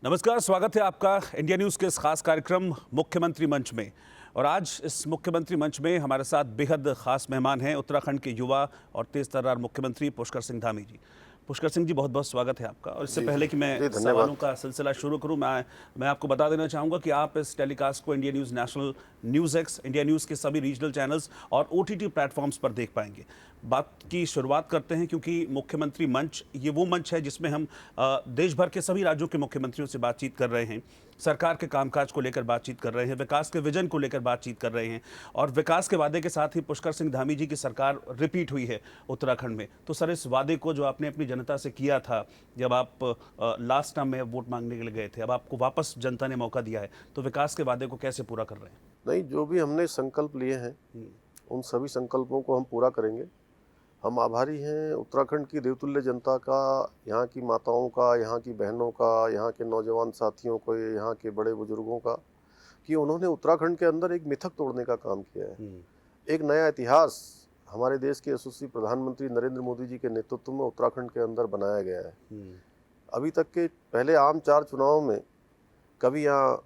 नमस्कार, स्वागत है आपका इंडिया न्यूज़ के इस खास कार्यक्रम मुख्यमंत्री मंच में। और आज इस मुख्यमंत्री मंच में हमारे साथ बेहद खास मेहमान हैं उत्तराखंड के युवा और तेज तर्रार मुख्यमंत्री पुष्कर सिंह धामी जी। पुष्कर सिंह जी, बहुत बहुत स्वागत है आपका। और इससे जी पहले जी कि मैं जी, सवालों धन्यवाद। का सिलसिला शुरू करूं, मैं आपको बता देना चाहूँगा कि आप इस टेलीकास्ट को India news national, news x, India news के सभी रीजनल चैनल्स और OTT प्लेटफॉर्म्स पर देख पाएंगे। बात की शुरुआत करते हैं, क्योंकि मुख्यमंत्री मंच ये वो मंच है जिसमें हम देश भर के सभी राज्यों के मुख्यमंत्रियों से बातचीत कर रहे हैं, सरकार के कामकाज को लेकर बातचीत कर रहे हैं, विकास के विजन को लेकर बातचीत कर रहे हैं। और विकास के वादे के साथ ही पुष्कर सिंह धामी जी की सरकार रिपीट हुई है उत्तराखंड में। तो सर, इस वादे को जो आपने अपनी जनता से किया था जब आप लास्ट टाइम में वोट मांगने के लिए गए थे, अब आपको वापस जनता ने मौका दिया है, तो विकास के वादे को कैसे पूरा कर रहे हैं? नहीं, जो भी हमने संकल्प लिए हैं उन सभी संकल्पों को हम पूरा करेंगे। हम आभारी हैं उत्तराखंड की देवतुल्य जनता का, यहाँ की माताओं का, यहाँ की बहनों का, यहाँ के नौजवान साथियों को, यहाँ के बड़े बुजुर्गों का, कि उन्होंने उत्तराखंड के अंदर एक मिथक तोड़ने का काम किया है। एक नया इतिहास हमारे देश के यशस्वी प्रधानमंत्री नरेंद्र मोदी जी के नेतृत्व में उत्तराखंड के अंदर बनाया गया है। अभी तक के पहले आम 4 चुनावों में कभी यहाँ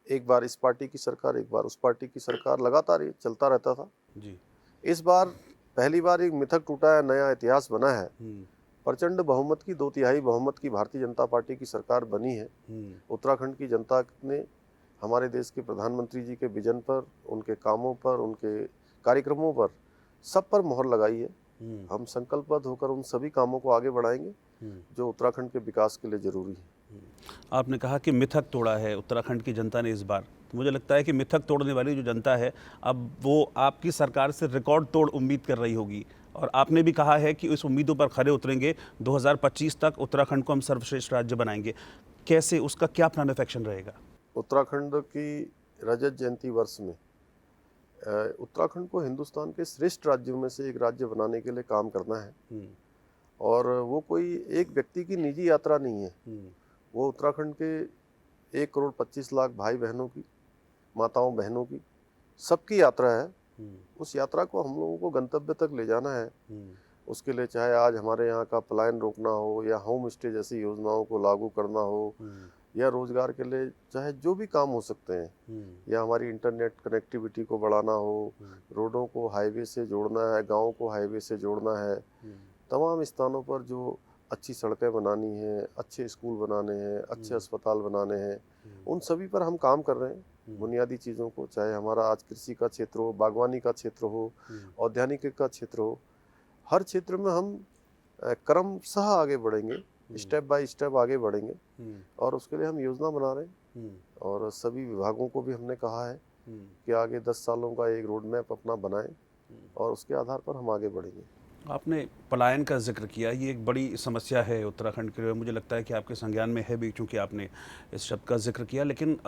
एक बार इस पार्टी की सरकार, एक बार उस पार्टी की सरकार, लगातार ये चलता रहता था। जी। इस बार पहली बार एक मिथक टूटा है, नया इतिहास बना है। प्रचंड बहुमत की, 2/3 बहुमत की भारतीय जनता पार्टी की सरकार बनी है। उत्तराखंड की जनता ने हमारे देश के प्रधानमंत्री जी के विजन पर, उनके कामों पर, उनके कार्यक्रमों पर, सब पर मोहर लगाई है। हम संकल्पबद्ध होकर उन सभी कामों को आगे बढ़ाएंगे जो उत्तराखंड के विकास के लिए जरूरी है। आपने कहा कि मिथक तोड़ा है उत्तराखंड की जनता ने इस बार, तो मुझे लगता है कि मिथक तोड़ने वाली जो जनता है, अब वो आपकी सरकार से रिकॉर्ड तोड़ उम्मीद कर रही होगी। और आपने भी कहा है कि इस उम्मीदों पर खरे उतरेंगे, 2025 तक उत्तराखंड को हम सर्वश्रेष्ठ राज्य बनाएंगे। कैसे, उसका क्या प्लान ऑफ एक्शन रहेगा? उत्तराखंड की रजत जयंती वर्ष में उत्तराखंड को हिंदुस्तान के श्रेष्ठ राज्यों में से एक राज्य बनाने के लिए काम करना है। और वो कोई एक व्यक्ति की निजी यात्रा नहीं है, वो उत्तराखंड के 1,25,00,000 भाई बहनों की, माताओं बहनों की, सबकी यात्रा है। उस यात्रा को हम लोगों को गंतव्य तक ले जाना है। उसके लिए चाहे आज हमारे यहाँ का पलायन रोकना हो, या होम स्टे जैसी योजनाओं को लागू करना हो, या रोजगार के लिए चाहे जो भी काम हो सकते हैं, या हमारी इंटरनेट कनेक्टिविटी को बढ़ाना हो, रोडों को हाईवे से जोड़ना है, गाँव को हाईवे से जोड़ना है, तमाम स्थानों पर जो अच्छी सड़कें बनानी हैं, अच्छे स्कूल बनाने हैं, अच्छे अस्पताल बनाने हैं, उन सभी पर हम काम कर रहे हैं। बुनियादी चीज़ों को, चाहे हमारा आज कृषि का क्षेत्र हो, बागवानी का क्षेत्र हो, औद्यानिकी का क्षेत्र हो, हर क्षेत्र में हम क्रमशः आगे बढ़ेंगे, स्टेप बाय स्टेप आगे बढ़ेंगे। और उसके लिए हम योजना बना रहे हैं। और सभी विभागों को भी हमने कहा है कि आगे 10 सालों का एक रोड मैप अपना बनाएं, और उसके आधार पर हम आगे बढ़ेंगे। आपने पलायन का जिक्र किया, ये एक बड़ी समस्या है उत्तराखंड के लिए। मुझे लगता है कि आपके संज्ञान में है भी, क्योंकि आपने इस शब्द का जिक्र किया। लेकिन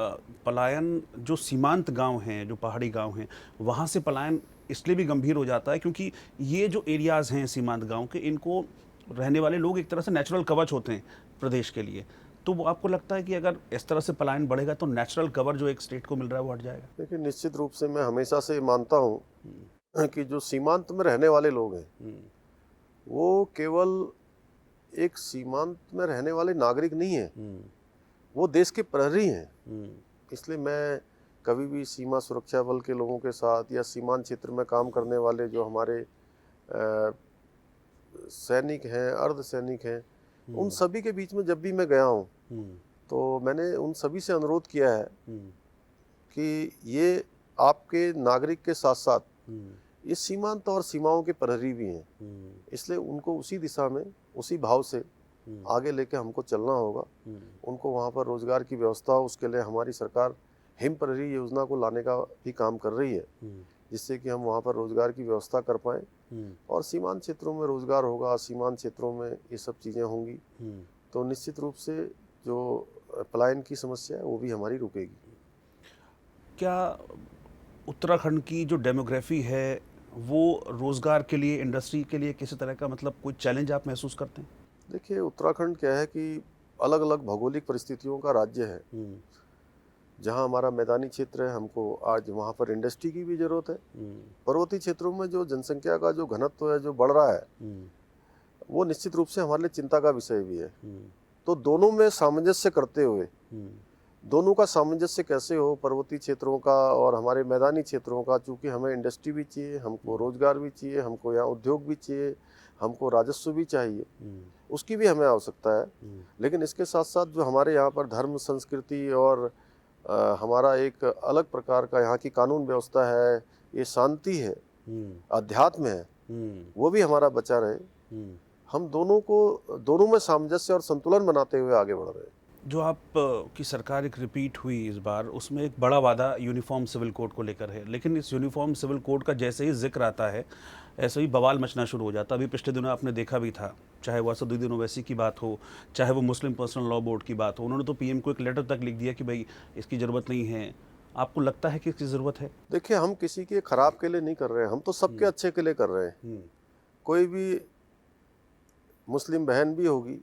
पलायन, जो सीमांत गांव हैं, जो पहाड़ी गांव हैं, वहाँ से पलायन इसलिए भी गंभीर हो जाता है क्योंकि ये जो एरियाज़ हैं सीमांत गांव के, इनको रहने वाले लोग एक तरह से नेचुरल कवच होते हैं प्रदेश के लिए। तो वो आपको लगता है कि अगर इस तरह से पलायन बढ़ेगा तो नेचुरल कवर जो एक स्टेट को मिल रहा है वो हट जाएगा? देखिए, निश्चित रूप से मैं हमेशा से मानता हूँ कि जो सीमांत में रहने वाले लोग हैं, वो केवल एक सीमांत में रहने वाले नागरिक नहीं है, वो देश के प्रहरी हैं। इसलिए मैं कभी भी सीमा सुरक्षा बल के लोगों के साथ, या सीमांत क्षेत्र में काम करने वाले जो हमारे सैनिक हैं, अर्ध सैनिक हैं, उन सभी के बीच में जब भी मैं गया हूँ, तो मैंने उन सभी से अनुरोध किया है कि ये आपके नागरिक के साथ साथ ये सीमांत और सीमाओं के प्रहरी भी हैं। इसलिए उनको उसी दिशा में, उसी भाव से आगे लेके हमको चलना होगा। उनको वहाँ पर रोजगार की व्यवस्था हो, उसके लिए हमारी सरकार हिम प्रहरी योजना को लाने का भी काम कर रही है, जिससे कि हम वहाँ पर रोजगार की व्यवस्था कर पाएँ। और सीमांत क्षेत्रों में रोजगार होगा, सीमांत क्षेत्रों में ये सब चीज़ें होंगी, तो निश्चित रूप से जो पलायन की समस्या है वो भी हमारी रुकेगी। क्या उत्तराखंड की जो डेमोग्राफी है वो रोजगार के लिए, इंडस्ट्री के लिए किसी तरह का, मतलब कोई चैलेंज आप महसूस करते हैं? देखिए, उत्तराखंड क्या है कि अलग अलग भौगोलिक परिस्थितियों का राज्य है। जहाँ हमारा मैदानी क्षेत्र है, हमको आज वहाँ पर इंडस्ट्री की भी जरूरत है। पर्वतीय क्षेत्रों में जो जनसंख्या का जो घनत्व है, जो बढ़ रहा है, वो निश्चित रूप से हमारे लिए चिंता का विषय भी है। तो दोनों में सामंजस्य करते हुए, दोनों का सामंजस्य कैसे हो, पर्वतीय क्षेत्रों का और हमारे मैदानी क्षेत्रों का, चूँकि हमें इंडस्ट्री भी चाहिए, हमको रोजगार भी चाहिए, हमको यहाँ उद्योग भी चाहिए, हमको राजस्व भी चाहिए, उसकी भी हमें आवश्यकता है। लेकिन इसके साथ साथ जो हमारे यहाँ पर धर्म, संस्कृति और हमारा एक अलग प्रकार का यहाँ की कानून व्यवस्था है, ये शांति है, अध्यात्म है, वो भी हमारा बचा रहे। हम दोनों में सामंजस्य और संतुलन बनाते हुए आगे बढ़ रहे हैं। जो आप की सरकार एक रिपीट हुई इस बार, उसमें एक बड़ा वादा यूनिफॉर्म सिविल कोड को लेकर है, लेकिन इस यूनिफॉर्म सिविल कोड का जैसे ही जिक्र आता है ऐसे ही बवाल मचना शुरू हो जाता है। अभी पिछले दिनों आपने देखा भी था, चाहे वो असदुद्दीन ओवैसी की बात हो, चाहे वो मुस्लिम पर्सनल लॉ बोर्ड की बात हो, उन्होंने तो पीएम को एक लेटर तक लिख दिया कि भाई इसकी ज़रूरत नहीं है। आपको लगता है कि इसकी ज़रूरत है? देखिए, हम किसी के खराब के लिए नहीं कर रहे हैं, हम तो सबके अच्छे के लिए कर रहे हैं। कोई भी मुस्लिम बहन भी होगी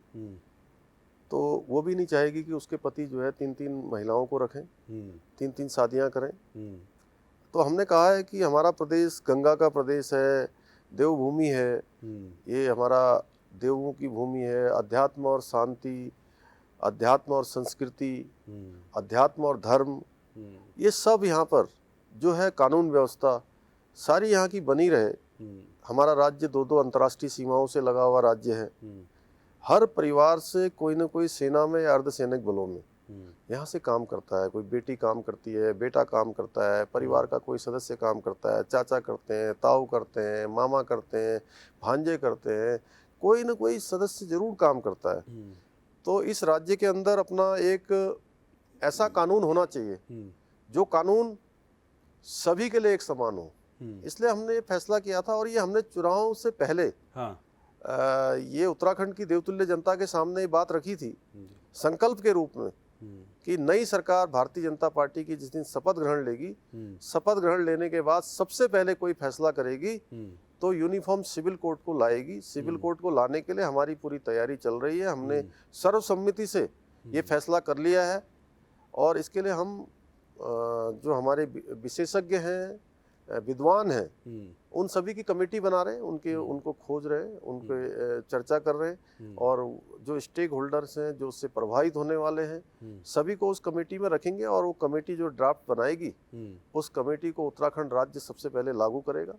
तो वो भी नहीं चाहेगी कि उसके पति जो है 3-3 महिलाओं को रखें, 3-3 शादियां करें। तो हमने कहा है कि हमारा प्रदेश गंगा का प्रदेश है, देवभूमि है, ये हमारा देवों की भूमि है। अध्यात्म और शांति, अध्यात्म और संस्कृति, अध्यात्म और धर्म, ये सब यहाँ पर जो है कानून व्यवस्था सारी यहाँ की बनी रहे। हमारा राज्य 2-2 अंतर्राष्ट्रीय सीमाओं से लगा हुआ राज्य है। हर परिवार से कोई ना कोई सेना में या अर्धसैनिक बलों में यहाँ से काम करता है। कोई बेटी काम करती है, बेटा काम करता है, परिवार का कोई सदस्य काम करता है, चाचा करते हैं, ताऊ करते हैं, मामा करते हैं, भांजे करते हैं, कोई ना कोई सदस्य जरूर काम करता है। तो इस राज्य के अंदर अपना एक ऐसा कानून होना चाहिए जो कानून सभी के लिए एक समान हो। इसलिए हमने ये फैसला किया था और ये हमने चुनाव से पहले ये उत्तराखंड की देवतुल्य जनता के सामने ये बात रखी थी संकल्प के रूप में कि नई सरकार भारतीय जनता पार्टी की जिस दिन शपथ ग्रहण लेगी, शपथ ग्रहण लेने के बाद सबसे पहले कोई फैसला करेगी तो यूनिफॉर्म सिविल कोड को लाएगी। सिविल कोड को लाने के लिए हमारी पूरी तैयारी चल रही है। हमने सर्वसम्मति से ये फैसला कर लिया है और इसके लिए हम जो हमारे विशेषज्ञ हैं, विद्वान हैं, उन सभी की कमेटी बना रहे हैं, उनको खोज रहे हैं, उनके चर्चा कर रहे हैं और जो स्टेक होल्डर्स हैं, जो उससे प्रभावित होने वाले हैं, सभी को उस कमेटी में रखेंगे और वो कमेटी जो ड्राफ्ट बनाएगी उस कमेटी को उत्तराखंड राज्य सबसे पहले लागू करेगा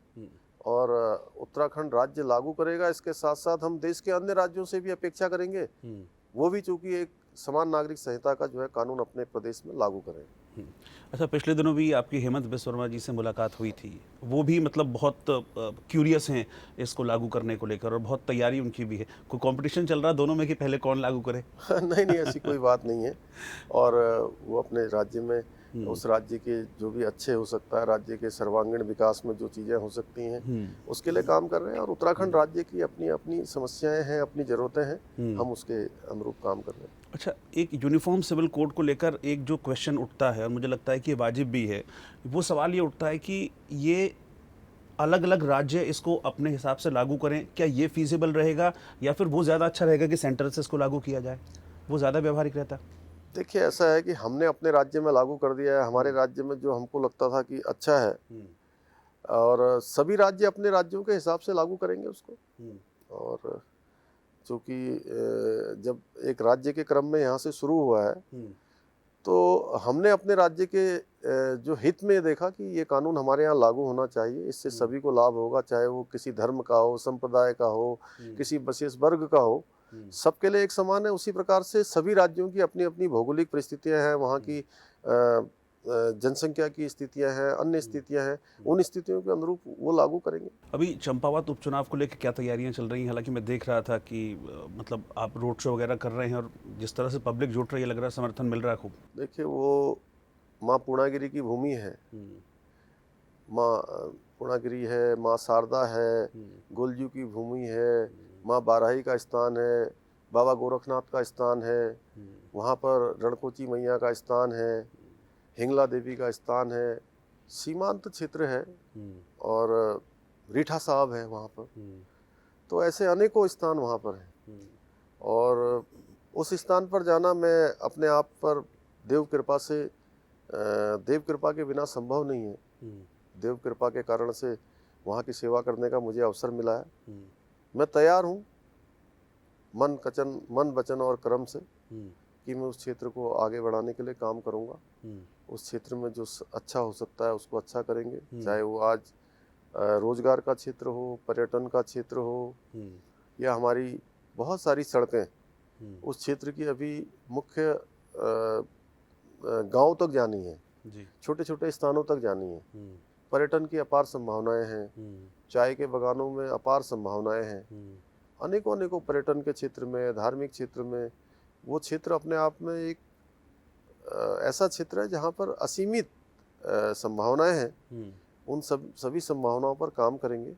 और उत्तराखंड राज्य लागू करेगा। इसके साथ साथ हम देश के अन्य राज्यों से भी अपेक्षा करेंगे वो भी चूंकि एक समान नागरिक संहिता का जो है कानून अपने प्रदेश में लागू करें। अच्छा, पिछले दिनों भी आपकी हेमंत बिस्वा शर्मा जी से मुलाकात हुई थी, वो भी मतलब बहुत क्यूरियस हैं इसको लागू करने को लेकर और बहुत तैयारी उनकी भी है। कोई कंपटीशन चल रहा है दोनों में कि पहले कौन लागू करे? नहीं, ऐसी कोई बात नहीं है और वो अपने राज्य में उस राज्य के जो भी अच्छे हो सकता है, राज्य के सर्वांगीण विकास में जो चीज़ें हो सकती हैं उसके लिए काम कर रहे हैं और उत्तराखंड राज्य की अपनी अपनी समस्याएं हैं, अपनी ज़रूरतें हैं, हम उसके अनुरूप काम कर रहे हैं। अच्छा, एक यूनिफॉर्म सिविल कोड को लेकर एक जो क्वेश्चन उठता है और मुझे लगता है कि ये वाजिब भी है, वो सवाल ये उठता है कि ये अलग अलग राज्य इसको अपने हिसाब से लागू करें, क्या ये फीजिबल रहेगा या फिर वो ज़्यादा अच्छा रहेगा कि सेंटर से इसको लागू किया जाए, वो ज़्यादा व्यवहारिक रहता? देखिए, ऐसा है कि हमने अपने राज्य में लागू कर दिया है, हमारे राज्य में जो हमको लगता था कि अच्छा है और सभी राज्य अपने राज्यों के हिसाब से लागू करेंगे उसको। और चूँकि जब एक राज्य के क्रम में यहाँ से शुरू हुआ है तो हमने अपने राज्य के जो हित में देखा कि ये कानून हमारे यहाँ लागू होना चाहिए, इससे सभी को लाभ होगा, चाहे वो किसी धर्म का हो, संप्रदाय का हो, किसी विशेष वर्ग का हो, सबके लिए एक समान है। उसी प्रकार से सभी राज्यों की अपनी अपनी भौगोलिक परिस्थितियां हैं, वहाँ की जनसंख्या की स्थितियां हैं, अन्य स्थितियां हैं, उन स्थितियों के अनुरूप वो लागू करेंगे। अभी चंपावत उपचुनाव को लेकर क्या तैयारियां चल रही हैं? हालांकि मैं देख रहा था कि मतलब आप रोड शो वगैरह कर रहे हैं और जिस तरह से पब्लिक जुट रही है, लग रहा है समर्थन मिल रहा है खूब। देखिए, वो माँ पूर्णागिरी की भूमि है, माँ पूर्णागिरी है, माँ शारदा है, गोलजू की भूमि है, माँ बाराही का स्थान है, बाबा गोरखनाथ का स्थान है, वहाँ पर रणकोची मैया का स्थान है, हिंगला देवी का स्थान है, सीमांत क्षेत्र है और रीठा साहब है वहाँ पर। तो ऐसे अनेकों स्थान वहाँ पर हैं और उस स्थान पर जाना मैं अपने आप पर देव कृपा से, देव कृपा के बिना संभव नहीं है। देव कृपा के कारण से वहाँ की सेवा करने का मुझे अवसर मिला है। मैं तैयार हूँ मन वचन और कर्म से कि मैं उस क्षेत्र को आगे बढ़ाने के लिए काम करूंगा। उस क्षेत्र में जो अच्छा हो सकता है उसको अच्छा करेंगे, चाहे वो आज रोजगार का क्षेत्र हो, पर्यटन का क्षेत्र हो, या हमारी बहुत सारी सड़कें। उस क्षेत्र की अभी मुख्य गांव तक जानी है, छोटे छोटे स्थानों तक जानी है। पर्यटन की अपार संभावनाएं हैं, चाय के बगानों में अपार संभावनाएं हैं, अनेकों अनेकों पर्यटन के क्षेत्र में, धार्मिक क्षेत्र में। वो क्षेत्र अपने आप में एक ऐसा क्षेत्र है जहाँ पर असीमित संभावनाएं हैं। उन सभी संभावनाओं पर काम करेंगे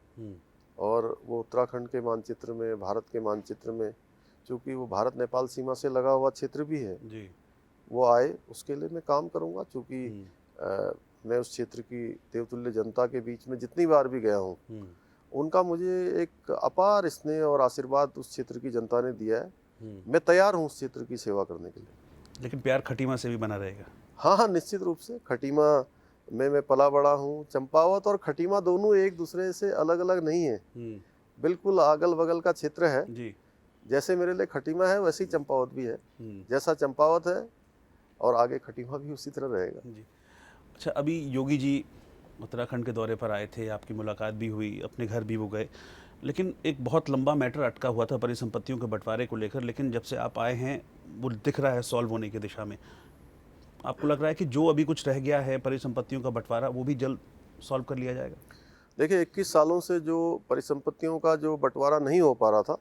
और वो उत्तराखंड के मानचित्र में, भारत के मानचित्र में, चूँकि वो भारत नेपाल सीमा से लगा हुआ क्षेत्र भी है जी, वो आए, उसके लिए मैं काम करूँगा। चूँकि मैं उस क्षेत्र की देवतुल्य जनता के बीच में जितनी बार भी गया हूँ, उनका मुझे एक अपार स्नेह और आशीर्वाद उस क्षेत्र की जनता ने दिया है। मैं तैयार हूँ उस क्षेत्र की सेवा करने के लिए। लेकिन प्यार खटीमा से भी बना रहेगा? हाँ, निश्चित रूप से। खटीमा में मैं पला बड़ा हूँ। चंपावत और खटीमा दोनों एक दूसरे से अलग अलग नहीं है, बिल्कुल अगल बगल का क्षेत्र है जी। जैसे मेरे लिए खटीमा है वैसे ही चंपावत भी है, जैसा चंपावत है और आगे खटीमा भी उसी तरह रहेगा जी। अच्छा, अभी योगी जी उत्तराखंड के दौरे पर आए थे, आपकी मुलाकात भी हुई, अपने घर भी वो गए, लेकिन एक बहुत लंबा मैटर अटका हुआ था परिसंपत्तियों के बंटवारे को लेकर। लेकिन जब से आप आए हैं वो दिख रहा है सॉल्व होने की दिशा में। आपको लग रहा है कि जो अभी कुछ रह गया है परिसंपत्तियों का बंटवारा, वो भी जल्द सॉल्व कर लिया जाएगा? देखिए, 21 सालों से जो परिसंपत्तियों का जो बंटवारा नहीं हो पा रहा था,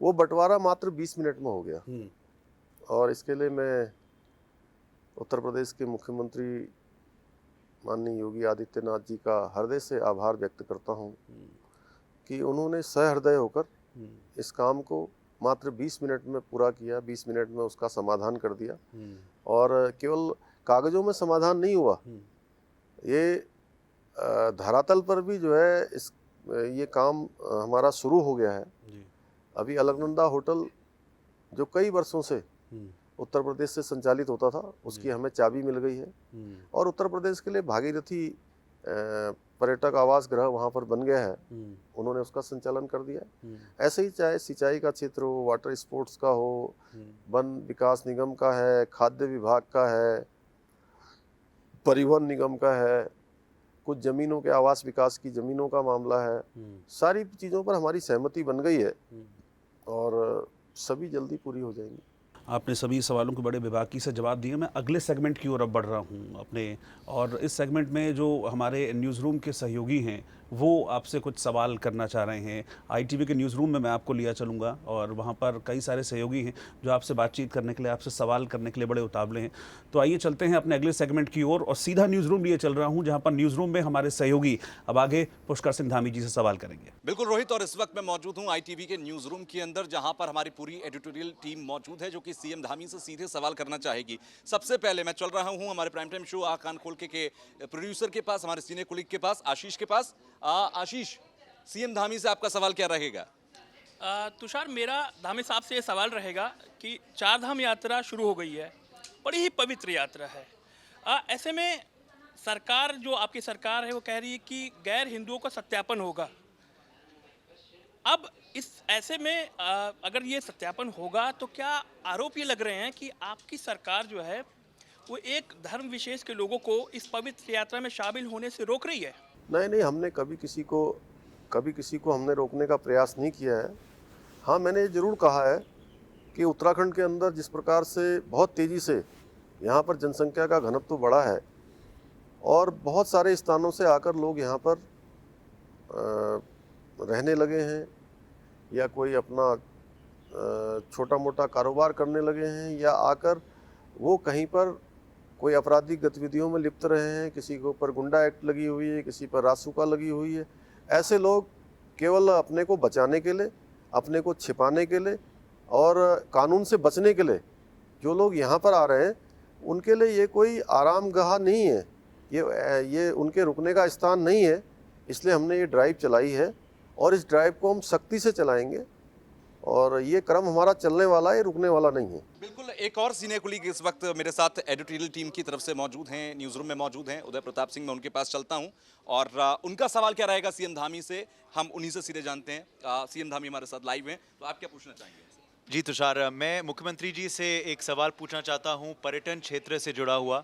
वो बंटवारा मात्र 20 मिनट में हो गया। और इसके लिए मैं उत्तर प्रदेश के मुख्यमंत्री माननीय योगी आदित्यनाथ जी का हृदय से आभार व्यक्त करता हूँ कि उन्होंने सहृदय होकर इस काम को मात्र 20 मिनट में पूरा किया, 20 मिनट में उसका समाधान कर दिया। और केवल कागजों में समाधान नहीं हुआ, ये धरातल पर भी जो है ये काम हमारा शुरू हो गया है। अभी अलकनंदा होटल जो कई वर्षों से उत्तर प्रदेश से संचालित होता था, उसकी हमें चाबी मिल गई है और उत्तर प्रदेश के लिए भागीरथी पर्यटक आवास गृह वहाँ पर बन गया है, उन्होंने उसका संचालन कर दिया है। ऐसे ही चाहे सिंचाई का क्षेत्र हो, वाटर स्पोर्ट्स का हो, वन विकास निगम का है, खाद्य विभाग का है, परिवहन निगम का है, कुछ जमीनों के आवास विकास की जमीनों का मामला है, सारी चीज़ों पर हमारी सहमति बन गई है और सभी जल्दी पूरी हो जाएंगी। आपने सभी सवालों को बड़े बेबाकी से जवाब दिए। मैं अगले सेगमेंट की ओर अब बढ़ रहा हूँ अपने, और इस सेगमेंट में जो हमारे न्यूज़ रूम के सहयोगी हैं वो आपसे कुछ सवाल करना चाह रहे हैं। ITV के न्यूज़ रूम में मैं आपको लिया चलूँगा और वहाँ पर कई सारे सहयोगी हैं जो आपसे बातचीत करने के लिए, आपसे सवाल करने के लिए बड़े उतावले हैं। तो आइए चलते हैं अपने अगले सेगमेंट की ओर और सीधा न्यूज़ रूम लिए चल रहा हूँ, जहाँ पर न्यूज़ रूम में हमारे सहयोगी अब आगे पुष्कर सिंह धामी जी से सवाल करेंगे। बिल्कुल रोहित, और इस वक्त मैं मौजूद हूँ ITV के न्यूज़ रूम के अंदर, जहाँ पर हमारी पूरी एडिटोरियल टीम मौजूद है जो कि CM धामी से सीधे सवाल करना चाहेगी। सबसे पहले मैं चल रहा हूँ हमारे प्राइम टाइम शो आँख कान खोल के प्रोड्यूसर के पास, हमारे सीनियर कुलीग के पास, आशीष के पास। आशीष, CM धामी से आपका सवाल क्या रहेगा? तुषार, मेरा धामी साहब से ये सवाल रहेगा कि चार धाम यात्रा शुरू हो गई है, बड़ी ही पवित्र यात्रा है। ऐसे में सरकार, जो आपकी सरकार है, वो कह रही है कि गैर हिंदुओं का सत्यापन होगा। अब इस ऐसे में अगर ये सत्यापन होगा तो क्या आरोप ये लग रहे हैं कि आपकी सरकार जो है वो एक धर्म विशेष के लोगों को इस पवित्र यात्रा में शामिल होने से रोक रही है? नहीं, हमने कभी किसी को हमने रोकने का प्रयास नहीं किया है। हाँ, मैंने ये ज़रूर कहा है कि उत्तराखंड के अंदर जिस प्रकार से बहुत तेज़ी से यहाँ पर जनसंख्या का घनत्व बढ़ा है और बहुत सारे स्थानों से आकर लोग यहाँ पर रहने लगे हैं या कोई अपना छोटा मोटा कारोबार करने लगे हैं या आकर वो कहीं पर कोई आपराधिक गतिविधियों में लिप्त रहे हैं, किसी के ऊपर गुंडा एक्ट लगी हुई है, किसी पर रासुका लगी हुई है। ऐसे लोग केवल अपने को बचाने के लिए, अपने को छिपाने के लिए और कानून से बचने के लिए जो लोग यहाँ पर आ रहे हैं, उनके लिए ये कोई आरामगाह नहीं है, ये उनके रुकने का स्थान नहीं है। इसलिए हमने ये ड्राइव चलाई है और इस ड्राइव को हम सख्ती से चलाएंगे और ये क्रम हमारा चलने वाला है, रुकने वाला नहीं है। बिल्कुल, एक और सीने कुली इस वक्त मेरे साथ एडिटोरियल टीम की तरफ से मौजूद हैं, न्यूज़ रूम में मौजूद हैं, उदय प्रताप सिंह। मैं उनके पास चलता हूं और उनका सवाल क्या रहेगा सीएम धामी से, हम उन्हीं से सीधे जानते हैं। सीएम धामी हमारे साथ लाइव हैं, तो आप क्या पूछना चाहेंगे? जी तुषार, मैं मुख्यमंत्री जी से एक सवाल पूछना चाहता हूं पर्यटन क्षेत्र से जुड़ा हुआ।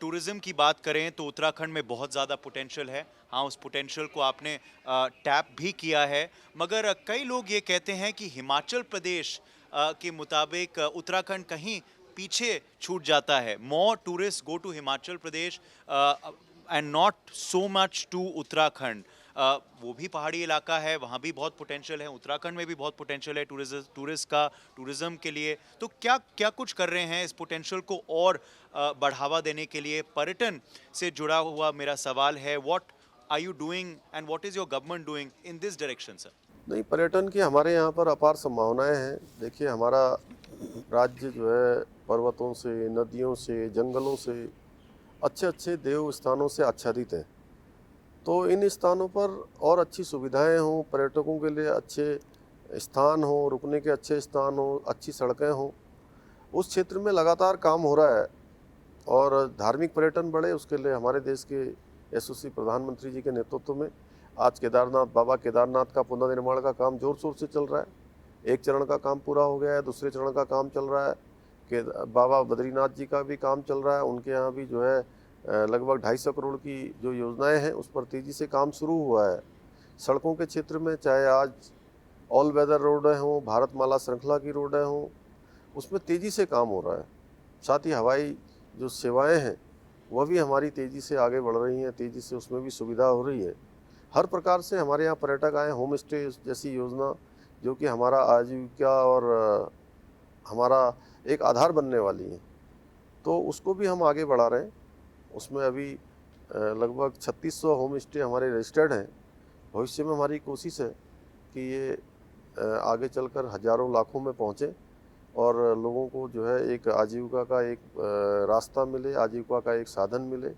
टूरिज्म की बात करें तो उत्तराखंड में बहुत ज़्यादा पोटेंशियल है। हाँ, उस पोटेंशियल को आपने टैप भी किया है, मगर कई लोग ये कहते हैं कि हिमाचल प्रदेश के मुताबिक उत्तराखंड कहीं पीछे छूट जाता है। More tourist go to Himachal Pradesh and not so much to Uttarakhand. वो भी पहाड़ी इलाका है, वहाँ भी बहुत पोटेंशियल है, उत्तराखंड में भी बहुत पोटेंशियल है टूरिज्म के लिए। तो क्या क्या कुछ कर रहे हैं इस पोटेंशियल को और बढ़ावा देने के लिए? पर्यटन से जुड़ा हुआ मेरा सवाल है, what are you doing and what is your government doing in this direction sir? नहीं, पर्यटन की हमारे यहाँ पर अपार संभावनाएं हैं। देखिए, हमारा राज्य जो है पर्वतों से, नदियों से, जंगलों से, अच्छे अच्छे देव स्थानों से आच्छादित है। तो इन स्थानों पर और अच्छी सुविधाएं हों, पर्यटकों के लिए अच्छे स्थान हों, रुकने के अच्छे स्थान हों, अच्छी सड़कें हों, उस क्षेत्र में लगातार काम हो रहा है। और धार्मिक पर्यटन बढ़े, उसके लिए हमारे देश के यशस्वी प्रधानमंत्री जी के नेतृत्व में आज बाबा केदारनाथ का पुनर्निर्माण का काम जोर शोर से चल रहा है। एक चरण का काम पूरा हो गया है, दूसरे चरण का काम चल रहा है। बाबा बद्रीनाथ जी का भी काम चल रहा है। उनके यहाँ भी जो है लगभग 250 करोड़ की जो योजनाएं हैं उस पर तेज़ी से काम शुरू हुआ है। सड़कों के क्षेत्र में चाहे आज ऑल वेदर रोडें हों, भारतमाला श्रृंखला की रोडें हों, उसमें तेज़ी से काम हो रहा है। साथ ही हवाई जो सेवाएं हैं वह भी हमारी तेज़ी से आगे बढ़ रही हैं, तेज़ी से उसमें भी सुविधा हो रही है। हर प्रकार से हमारे यहाँ पर्यटक आए। होम स्टे जैसी योजना जो कि हमारा आजीविका और हमारा एक आधार बनने वाली है, तो उसको भी हम आगे बढ़ा रहे हैं। उसमें अभी लगभग 3600 होम स्टे हमारे रजिस्टर्ड हैं। भविष्य में हमारी कोशिश है कि ये आगे चलकर हज़ारों लाखों में पहुँचे और लोगों को जो है एक आजीविका का एक रास्ता मिले, आजीविका का एक साधन मिले,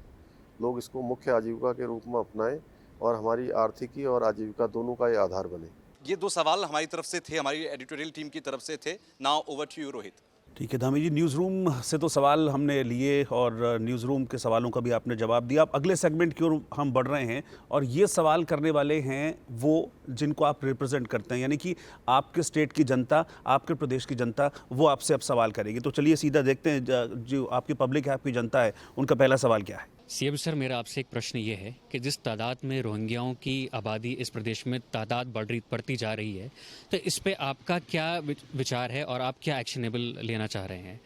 लोग इसको मुख्य आजीविका के रूप में अपनाएं और हमारी आर्थिकी और आजीविका दोनों का ये आधार बने। ये दो सवाल हमारी तरफ से थे, हमारी एडिटोरियल टीम की तरफ से थे। Now over to you Rohit. ठीक है धामी जी, न्यूज़ रूम से तो सवाल हमने लिए और न्यूज़ रूम के सवालों का भी आपने जवाब दिया। अब अगले सेगमेंट की ओर हम बढ़ रहे हैं और ये सवाल करने वाले हैं वो जिनको आप रिप्रेजेंट करते हैं, यानी कि आपके स्टेट की जनता, आपके प्रदेश की जनता, वो आपसे अब सवाल करेगी। तो चलिए सीधा देखते हैं जो आपकी पब्लिक है, आपकी जनता है, उनका पहला सवाल क्या है। सीएम सर, मेरा आपसे एक प्रश्न ये है कि जिस तादाद में रोहिंग्याओं की आबादी इस प्रदेश में तादाद बढ़ती जा रही है, तो इस पे आपका क्या विचार है और आप क्या एक्शनेबल लेना चाह रहे हैं?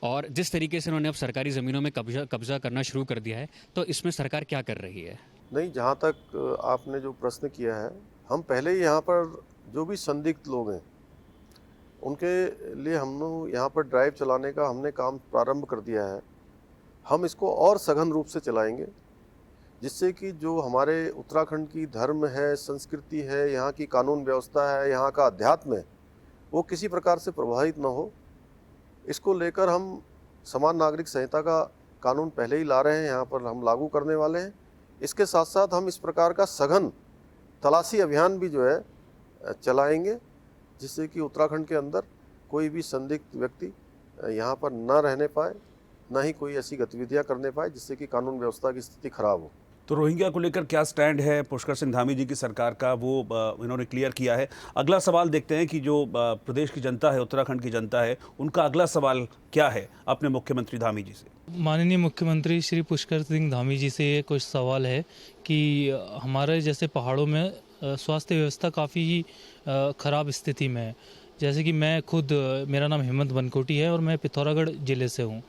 और जिस तरीके से उन्होंने अब सरकारी ज़मीनों में कब्जा करना शुरू कर दिया है, तो इसमें सरकार क्या कर रही है? नहीं, जहाँ तक आपने जो प्रश्न किया है, हम पहले ही यहाँ पर जो भी संदिग्ध लोग हैं उनके लिए हम लोग यहाँ पर ड्राइव चलाने का हमने काम प्रारंभ कर दिया है। हम इसको और सघन रूप से चलाएंगे, जिससे कि जो हमारे उत्तराखंड की धर्म है, संस्कृति है, यहाँ की कानून व्यवस्था है, यहाँ का अध्यात्म है, वो किसी प्रकार से प्रभावित न हो। इसको लेकर हम समान नागरिक संहिता का कानून पहले ही ला रहे हैं, यहाँ पर हम लागू करने वाले हैं। इसके साथ साथ हम इस प्रकार का सघन तलाशी अभियान भी जो है चलाएंगे, जिससे कि उत्तराखंड के अंदर कोई भी संदिग्ध व्यक्ति यहाँ पर न रहने पाए, ना ही कोई ऐसी गतिविधियां करने पाए जिससे कि कानून व्यवस्था की स्थिति खराब हो। तो रोहिंग्या को लेकर क्या स्टैंड है पुष्कर सिंह धामी जी की सरकार का, वो इन्होंने क्लियर किया है। अगला सवाल देखते हैं कि जो प्रदेश की जनता है, उत्तराखंड की जनता है, उनका अगला सवाल क्या है अपने मुख्यमंत्री धामी जी से। माननीय मुख्यमंत्री श्री पुष्कर सिंह धामी जी से ये कुछ सवाल है कि हमारे जैसे पहाड़ों में स्वास्थ्य व्यवस्था काफ़ी ही ख़राब स्थिति में है। जैसे कि मैं खुद, मेरा नाम हेमंत बनकोटी है और मैं पिथौरागढ़ ज़िले से हूँ।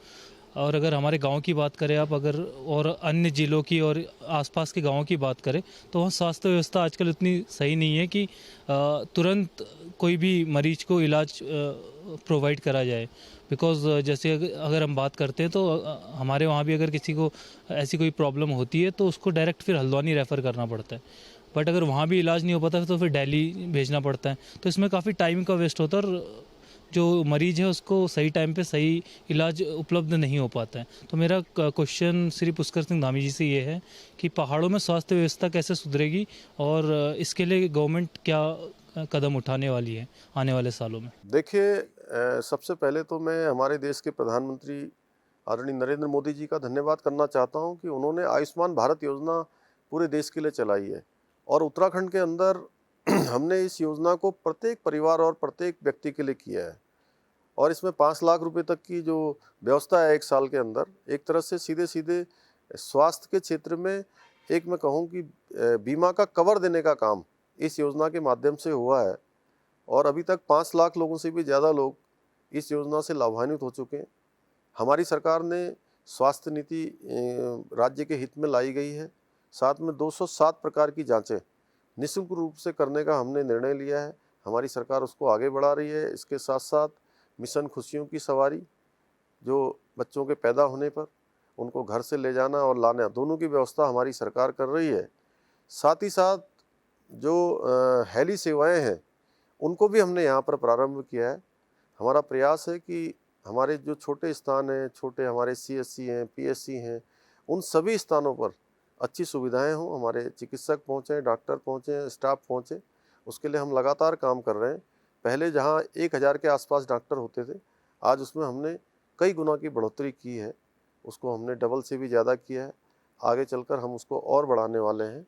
और अगर हमारे गांव की बात करें आप, अगर और अन्य ज़िलों की और आसपास के गांवों की बात करें, तो वहाँ स्वास्थ्य व्यवस्था आजकल इतनी सही नहीं है कि तुरंत कोई भी मरीज को इलाज प्रोवाइड करा जाए। बिकॉज़ जैसे अगर हम बात करते हैं तो हमारे वहाँ भी अगर किसी को ऐसी कोई प्रॉब्लम होती है तो उसको डायरेक्ट फिर हल्द्वानी रेफ़र करना पड़ता है। बट अगर वहाँ भी इलाज नहीं हो पाता तो फिर दिल्ली भेजना पड़ता है। तो इसमें काफ़ी टाइम का वेस्ट होता है और जो मरीज़ है उसको सही टाइम पे सही इलाज उपलब्ध नहीं हो पाता है। तो मेरा क्वेश्चन श्री पुष्कर सिंह धामी जी से ये है कि पहाड़ों में स्वास्थ्य व्यवस्था कैसे सुधरेगी और इसके लिए गवर्नमेंट क्या कदम उठाने वाली है आने वाले सालों में? देखिए, सबसे पहले तो मैं हमारे देश के प्रधानमंत्री आदरणीय नरेंद्र मोदी जी का धन्यवाद करना चाहता हूं कि उन्होंने आयुष्मान भारत योजना पूरे देश के लिए चलाई है और उत्तराखंड के अंदर हमने इस योजना को प्रत्येक परिवार और प्रत्येक व्यक्ति के लिए किया है और इसमें 5 लाख रुपए तक की जो व्यवस्था है 1 साल के अंदर, एक तरह से सीधे सीधे स्वास्थ्य के क्षेत्र में एक मैं कहूँ कि बीमा का कवर देने का काम इस योजना के माध्यम से हुआ है और अभी तक 5 लाख लोगों से भी ज़्यादा लोग इस योजना से लाभान्वित हो चुके हैं। हमारी सरकार ने स्वास्थ्य नीति राज्य के हित में लाई गई है, साथ में 207 प्रकार की जांचें निःशुल्क रूप से करने का हमने निर्णय लिया है। हमारी सरकार उसको आगे बढ़ा रही है। इसके साथ साथ मिशन खुशियों की सवारी, जो बच्चों के पैदा होने पर उनको घर से ले जाना और लाना, दोनों की व्यवस्था हमारी सरकार कर रही है। साथ ही साथ जो हेली सेवाएं हैं उनको भी हमने यहाँ पर प्रारंभ किया है। हमारा प्रयास है कि हमारे जो छोटे स्थान हैं, छोटे हमारे CSC हैं, PSC हैं, उन सभी स्थानों पर अच्छी सुविधाएं हों, हमारे चिकित्सक पहुँचें, डॉक्टर पहुँचें, स्टाफ पहुँचे, उसके लिए हम लगातार काम कर रहे हैं। पहले जहाँ 1000 के आसपास डॉक्टर होते थे, आज उसमें हमने कई गुना की बढ़ोतरी की है, उसको हमने डबल से भी ज़्यादा किया है। आगे चलकर हम उसको और बढ़ाने वाले हैं।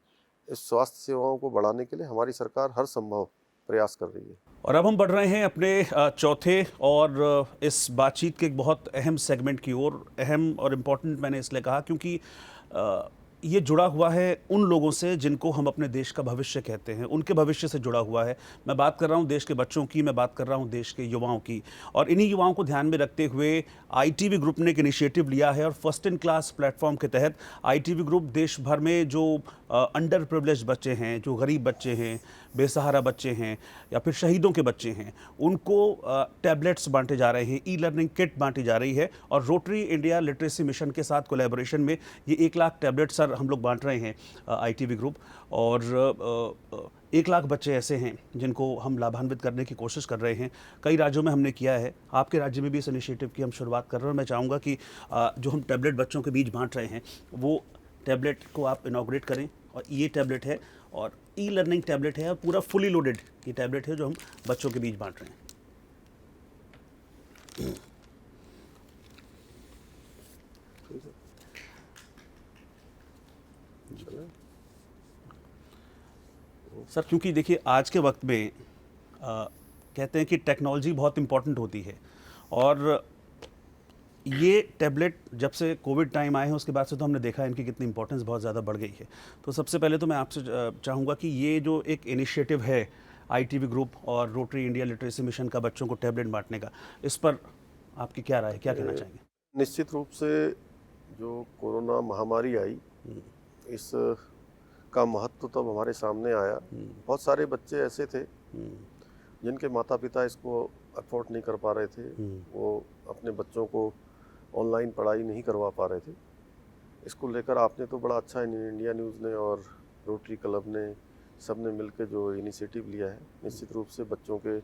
इस स्वास्थ्य सेवाओं को बढ़ाने के लिए हमारी सरकार हर संभव प्रयास कर रही है। और अब हम बढ़ रहे हैं अपने चौथे और इस बातचीत के एक बहुत अहम सेगमेंट की ओर। अहम और इम्पोर्टेंट मैंने इसलिए कहा क्योंकि ये जुड़ा हुआ है उन लोगों से जिनको हम अपने देश का भविष्य कहते हैं, उनके भविष्य से जुड़ा हुआ है। मैं बात कर रहा हूँ देश के बच्चों की, मैं बात कर रहा हूँ देश के युवाओं की। और इन्हीं युवाओं को ध्यान में रखते हुए ITV ग्रुप ने एक इनिशिएटिव लिया है और फर्स्ट इन क्लास प्लेटफॉर्म के तहत ITV ग्रुप देश भर में जो अंडर प्रिविलेज्ड बच्चे हैं, जो गरीब बच्चे हैं, बेसहारा बच्चे हैं या फिर शहीदों के बच्चे हैं, उनको टैबलेट्स बांटे जा रहे हैं, ई-लर्निंग किट बांटी जा रही है। और रोटरी इंडिया लिटरेसी मिशन के साथ कोलैबोरेशन में ये 1 लाख टैबलेट्स हम लोग बांट रहे हैं ITV ग्रुप। और 1 लाख बच्चे ऐसे हैं जिनको हम लाभान्वित करने की कोशिश कर रहे हैं। कई राज्यों में हमने किया है, आपके राज्य में भी इस इनिशिएटिव की हम शुरुआत कर रहे हैं। मैं चाहूँगा कि जो हम टैबलेट बच्चों के बीच बांट रहे हैं वो टैबलेट को आप इनॉग्रेट करें। और ये टैबलेट है और ई-लर्निंग टैबलेट है और पूरा फुली लोडेड ये टैबलेट है जो हम बच्चों के बीच बांट रहे हैं। सर, क्योंकि देखिए आज के वक्त में कहते हैं कि टेक्नोलॉजी बहुत इम्पोर्टेंट होती है और ये टैबलेट जब से कोविड टाइम आए हैं उसके बाद से तो हमने देखा है इनकी कितनी इंपॉर्टेंस बहुत ज़्यादा बढ़ गई है। तो सबसे पहले तो मैं आपसे चाहूँगा कि ये जो एक इनिशिएटिव है ITV ग्रुप और रोटरी इंडिया लिटरेसी मिशन का बच्चों को टैबलेट बांटने का, इस पर आपकी क्या राय है, क्या कहना चाहेंगे? निश्चित रूप से जो कोरोना महामारी आई, इस का महत्व तब हमारे सामने आया। बहुत सारे बच्चे ऐसे थे जिनके माता पिता इसको अफोर्ड नहीं कर पा रहे थे, वो अपने बच्चों को ऑनलाइन पढ़ाई नहीं करवा पा रहे थे। इसको लेकर आपने तो बड़ा अच्छा इंडिया न्यूज़ ने और रोटरी क्लब ने सब ने मिलकर जो इनिशिएटिव लिया है, निश्चित रूप से बच्चों के